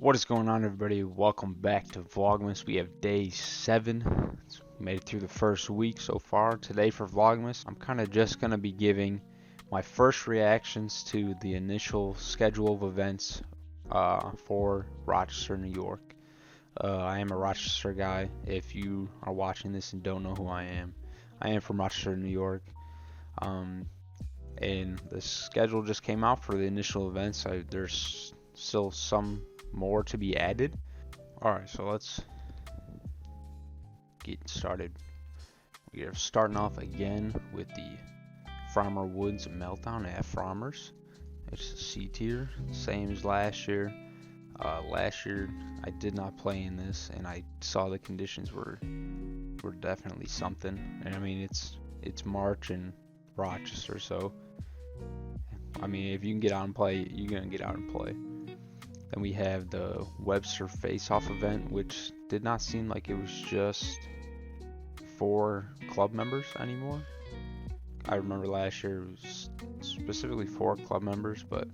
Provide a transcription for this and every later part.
What is going on, everybody? Welcome back to Vlogmas. We have day 7. We made it through the first week so far. Today for Vlogmas, I'm kind of just going to be giving my first reactions to the initial schedule of events for Rochester, New York. I am a Rochester guy. If you are watching this and don't know who I am from Rochester, New York. And the schedule just came out for the initial events. There's still some more to be added. Alright, so let's get started. We are starting off again with the Farmer Woods Meltdown at Farmers. It's a C tier, same as last year. Last year I did not play in this, and I saw the conditions were definitely something. And I mean, it's March in Rochester, so I mean, if you can get out and play, you're gonna get out and play. Then we have the Webster Face-Off event, which did not seem like it was just for club members anymore. I remember last year it was specifically for club members, but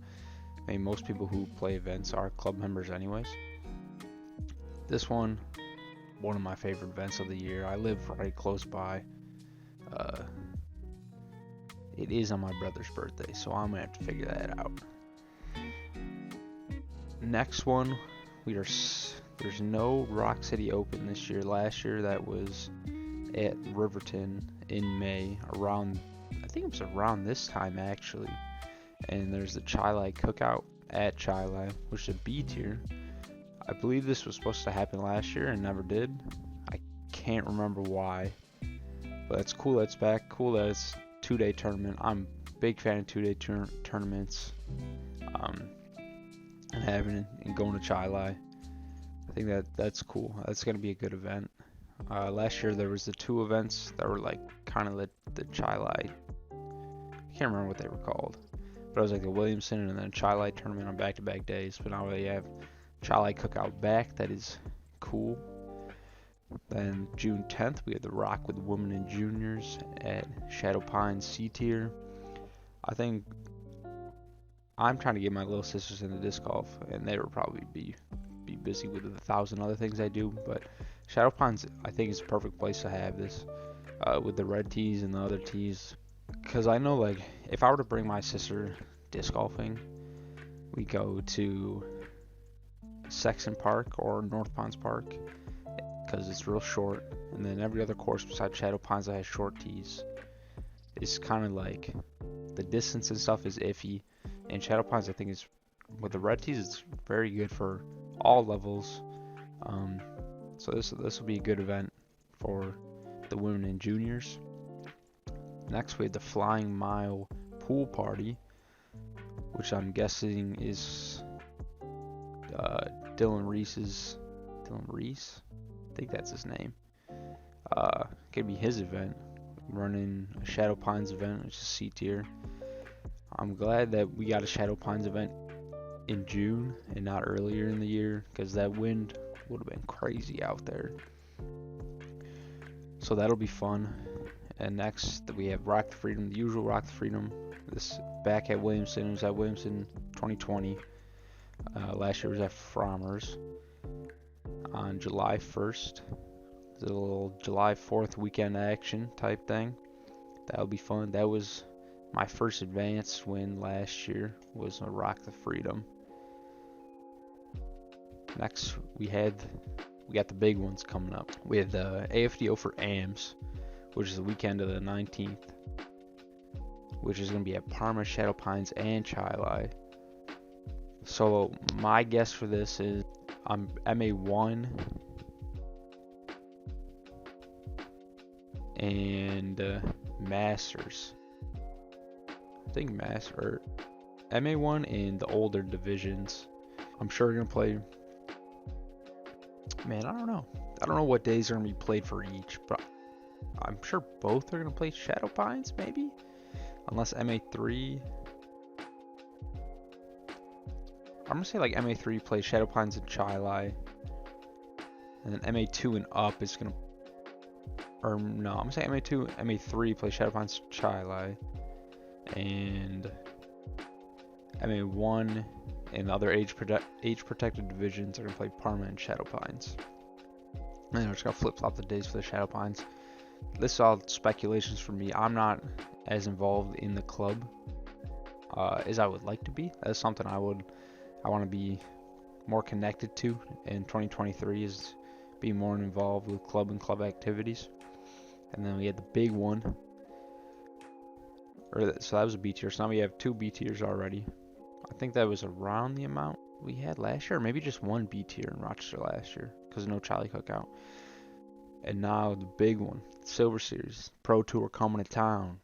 I mean, most people who play events are club members anyways. This one of my favorite events of the year. I live right close by. It is on my brother's birthday, so I'm gonna have to figure that out. Next one, there's no Rock City Open this year. Last year that was at Riverton in May, I think it was around this time actually. And there's the Chili Cookout at Chili, which is a B tier. I believe this was supposed to happen last year and never did. I can't remember why, but it's cool that's back. Cool that it's 2-day tournament. I'm a big fan of 2-day tournaments. And having and going to Chili. I think that's cool. That's gonna be a good event. Last year there was the 2 events that were like kind of the Chili. I can't remember what they were called, but it was like the Williamson and then Chili tournament on back-to-back days. But now they have Chili Cookout back. That is cool. Then June 10th we had the Rock with Women and Juniors at Shadow Pines C tier. I think I'm trying to get my little sisters into disc golf, and they would probably be busy with 1,000 other things I do. But Shadow Pines, I think, is a perfect place to have this with the red tees and the other tees. Because I know, like, if I were to bring my sister disc golfing, we go to Sexton Park or North Ponds Park because it's real short, and then every other course besides Shadow Pines that has short tees is kind of like the distance and stuff is iffy. And Shadow Pines, I think, is with the red tees, it's very good for all levels. So this will be a good event for the women and juniors. Next, we have the Flying Mile Pool Party, which I'm guessing is Dylan Reese? I think that's his name. Could be his event. Running a Shadow Pines event, which is C tier. I'm glad that we got a Shadow Pines event in June and not earlier in the year, because that wind would have been crazy out there. So that'll be fun. And next we have Rock the Freedom, the usual Rock the Freedom. This back at Williamson. It was at Williamson 2020. Last year was at Farmers on July 1st. The little July 4th weekend action type thing. That'll be fun. That was my first advanced win last year, was a Rock the Freedom. Next we got the big ones coming up. We had the AFDO for AMS, which is the weekend of the 19th, which is going to be at Parma, Shadow Pines, and Chili. So my guess for this is I'm MA1 and Masters. I think MA1 and the older divisions. I'm sure we're gonna play. Man, I don't know what days are gonna be played for each, but I'm sure both are gonna play Shadow Pines, maybe, unless MA3. I'm gonna say like MA3 plays Shadow Pines and Chili, and then MA2 and up is gonna, or no, I'm gonna say MA3 plays Shadow Pines, Chili, and MA1 and the other age protected divisions are gonna play Parma and Shadow Pines. And we're just gonna flip flop the days for the Shadow Pines. This is all speculations for me. I'm not as involved in the club as I would like to be. That's something I want to be more connected to in 2023, is be more involved with club and club activities. And then we had the big one, so that was a B tier. So now we have 2 B tiers already. I think that was around the amount we had last year, or maybe just 1 B tier in Rochester last year because no Charlie Cookout. And now the big one, Silver Series Pro Tour coming to town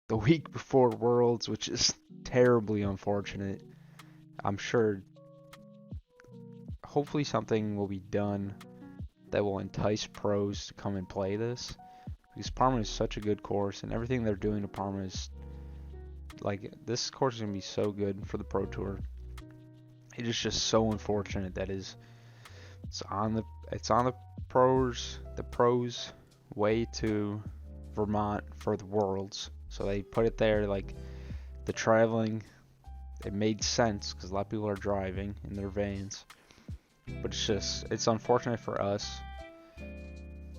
the week before Worlds, which is terribly unfortunate. I'm sure hopefully something will be done that will entice pros to come and play this, because Parma is such a good course, and everything they're doing to Parma is like, this course is gonna be so good for the Pro Tour. It is just so unfortunate that it's on the pros way to Vermont for the Worlds, so they put it there. Like, the traveling, it made sense because a lot of people are driving in their vans, but it's unfortunate for us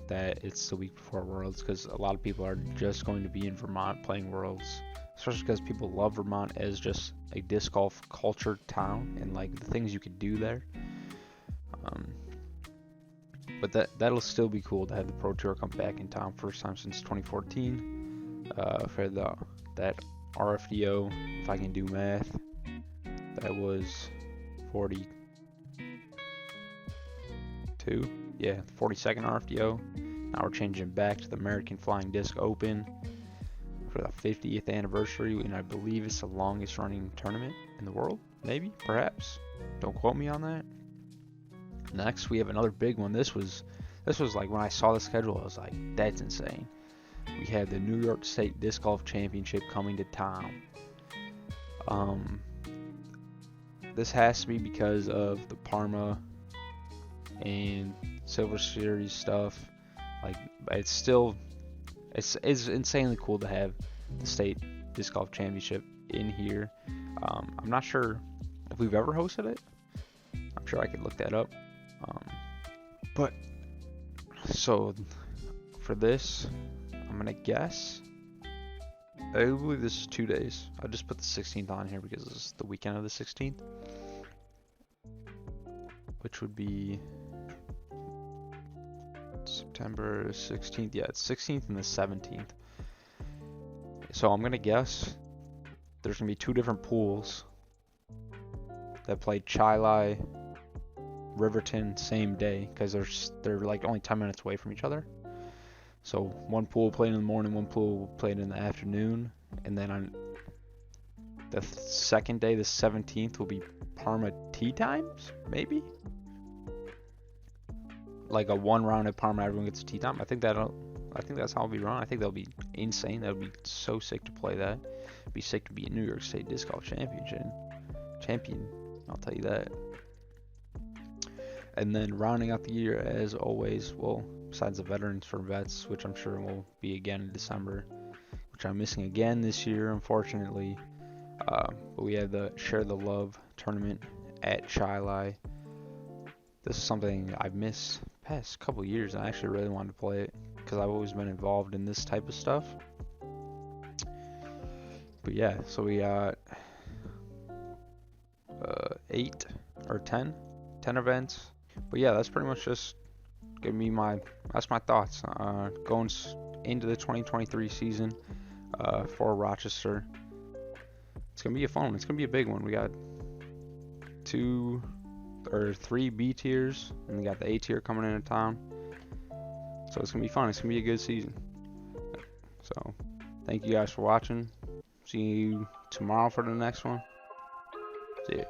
that it's the week before Worlds, because a lot of people are just going to be in Vermont playing Worlds, especially because people love Vermont as just a disc golf culture town and like the things you could do there. But that'll still be cool to have the Pro Tour come back in town, first time since 2014. For that RFDO, if I can do math, that was 42. Yeah, 42nd RFDO. Now we're changing back to the American Flying Disc Open for the 50th anniversary, and I believe it's the longest running tournament in the world. Maybe, perhaps. Don't quote me on that. Next, we have another big one. This was like, when I saw the schedule, I was like, that's insane. We had the New York State Disc Golf Championship coming to town. This has to be because of the Parma and Silver Series stuff. Like, it's insanely cool to have the State Disc Golf Championship in here. I'm not sure if we've ever hosted it. I'm sure I could look that up. But so for this, I'm gonna guess, I believe this is 2 days. I just put the 16th on here because this is the weekend of the 16th, which would be September 16th. Yeah, it's 16th and the 17th. So I'm gonna guess there's gonna be 2 different pools that play Chilai, Riverton same day, because they're like only 10 minutes away from each other. So one pool played in the morning, one pool played in the afternoon, and then on the second day, the 17th, will be Parma tee times, maybe? Like a 1 round at Parma, everyone gets a tee time. I think that's how it'll be run. I think that'll be insane. That would be so sick to play that. It'd be sick to be a New York State Disc Golf champion. I'll tell you that. And then rounding out the year, as always, well, besides the Veterans for Vets, which I'm sure will be again in December, which I'm missing again this year, unfortunately. But we have the Share the Love tournament at Chilai. This is something I've missed past couple years, and I actually really wanted to play it because I've always been involved in this type of stuff. But yeah, so we got 8 or 10 events. But yeah, that's pretty much just gonna be my thoughts going into the 2023 season for Rochester. It's gonna be a fun one. It's gonna be a big one. We got 2 or 3 B tiers, and we got the A tier coming into town. So it's gonna be fun. It's gonna be a good season. So thank you guys for watching. See you tomorrow for the next one. See ya.